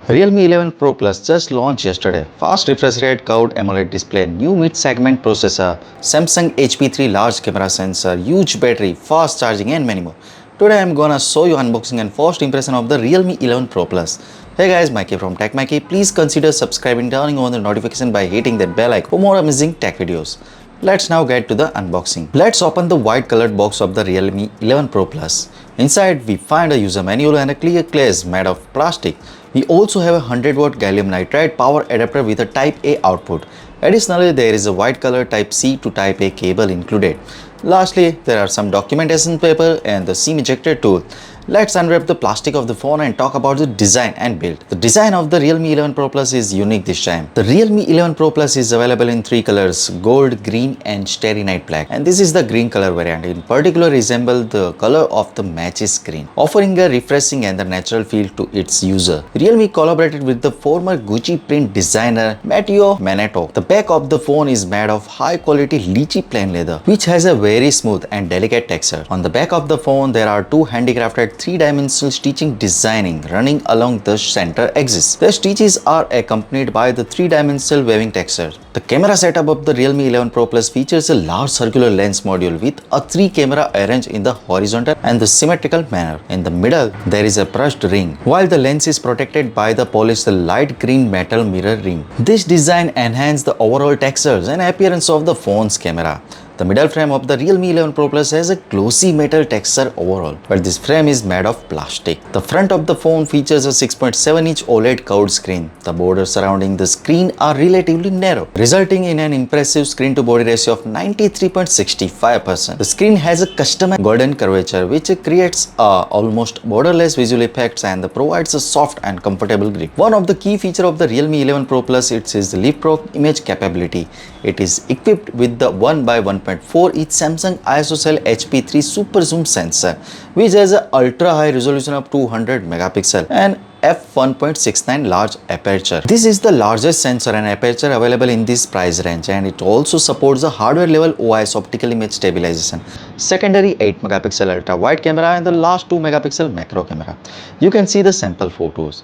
Realme 11 Pro Plus just launched yesterday. Fast refresh rate, curved AMOLED display, new mid-segment processor, Samsung HP3 large camera sensor, huge battery, fast charging and many more. Today I'm gonna show you unboxing and first impression of the Realme 11 Pro Plus. Hey guys, Maiky from techmaiky. Please consider subscribing, turning on the notification by hitting that bell icon for more amazing tech videos. Let's now get to the unboxing. Let's open the white colored box of the Realme 11 Pro Plus. Inside we find a user manual and a clear case made of plastic. We also have a 100-watt gallium nitride power adapter with a Type A output. Additionally, there is a white color Type C to Type A cable included. Lastly, there are some documentation paper and the SIM ejector tool. Let's unwrap the plastic of the phone and talk about the design and build. The design of the Realme 11 Pro Plus is unique this time. The Realme 11 Pro Plus is available in three colors: gold, green and starry night black. And this is the green color variant. In particular, resembles the color of the match's screen, offering a refreshing and a natural feel to its user. Realme collaborated with the former Gucci print designer Matteo Manetto. The back of the phone is made of high quality lychee plain leather, which has a very smooth and delicate texture. On the back of the phone, there are two handicrafted three-dimensional stitching designing running along the center axis. The stitches are accompanied by the three-dimensional waving texture. The camera setup of the Realme 11 Pro Plus features a large circular lens module with a three camera arranged in the horizontal and the symmetrical manner. In the middle, there is a brushed ring, while the lens is protected by the polished light green metal mirror ring. This design enhances the overall textures and appearance of the phone's camera. The middle frame of the Realme 11 Pro Plus has a glossy metal texture overall, but this frame is made of plastic. The front of the phone features a 6.7-inch OLED curved screen. The borders surrounding the screen are relatively narrow, resulting in an impressive screen-to-body ratio of 93.65%. The screen has a customized golden curvature, which creates almost borderless visual effects and provides a soft and comfortable grip. One of the key features of the Realme 11 Pro Plus is the leapfrog image capability. It is equipped with the 1x1.4-inch Samsung ISOCELL HP3 Super Zoom sensor, which has an ultra-high resolution of 200 megapixel and f1.69 large aperture. This is the largest sensor and aperture available in this price range, and it also supports the hardware-level OIS optical image stabilization, secondary 8 megapixel ultra-wide camera, and the last 2 megapixel macro camera. You can see the sample photos.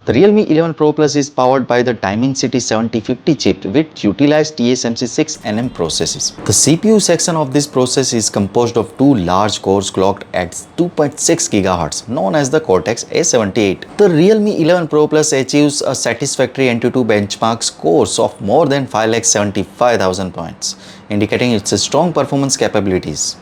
The Realme 11 Pro Plus is powered by the Dimensity 7050 chip, which utilizes TSMC 6nm processes. The CPU section of this process is composed of two large cores clocked at 2.6 GHz, known as the Cortex A78. The Realme 11 Pro Plus achieves a satisfactory Antutu benchmark scores of more than 5,75,000 points, indicating its strong performance capabilities.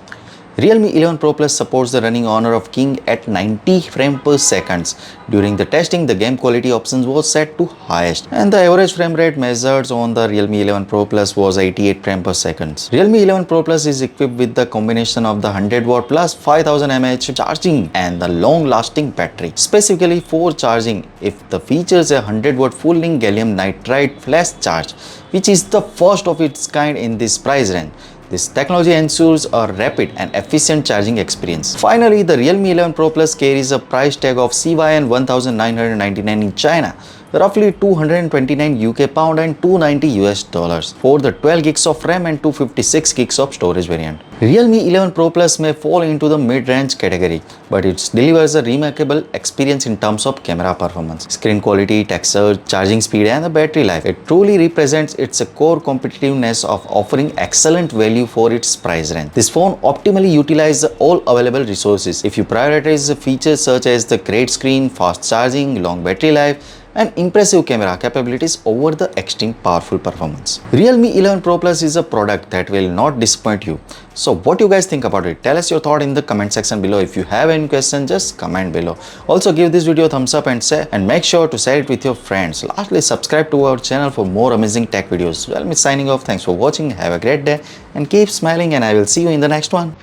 Realme 11 Pro Plus supports the running Honor of King at 90 frames per second. During the testing, the game quality options was set to highest, and the average frame rate measured on the Realme 11 Pro Plus was 88 frames per second. Realme 11 Pro Plus is equipped with the combination of the 100 watt plus 5000 mAh charging and the long-lasting battery, specifically for charging. If the features a 100 watt full-length gallium nitride flash charge, which is the first of its kind in this price range. This technology ensures a rapid and efficient charging experience. Finally, the Realme 11 Pro Plus carries a price tag of CYN 1999 in China, roughly 229 UK pound and 290 US dollars for the 12 gigs of RAM and 256 gigs of storage variant. Realme 11 Pro Plus may fall into the mid-range category, but it delivers a remarkable experience in terms of camera performance, screen quality, texture, charging speed and the battery life. It truly represents its core competitiveness of offering excellent value for its price range. This phone optimally utilizes all available resources. If you prioritize features such as the great screen, fast charging, long battery life, and impressive camera capabilities over the extreme powerful performance. Realme 11 Pro Plus is a product that will not disappoint you. So what you guys think about it? Tell us your thought in the comment section below. If you have any question, just comment below. Also give this video a thumbs up and make sure to share it with your friends. Lastly, subscribe to our channel for more amazing tech videos. Well, me signing off. Thanks for watching. Have a great day and keep smiling, and I will see you in the next one.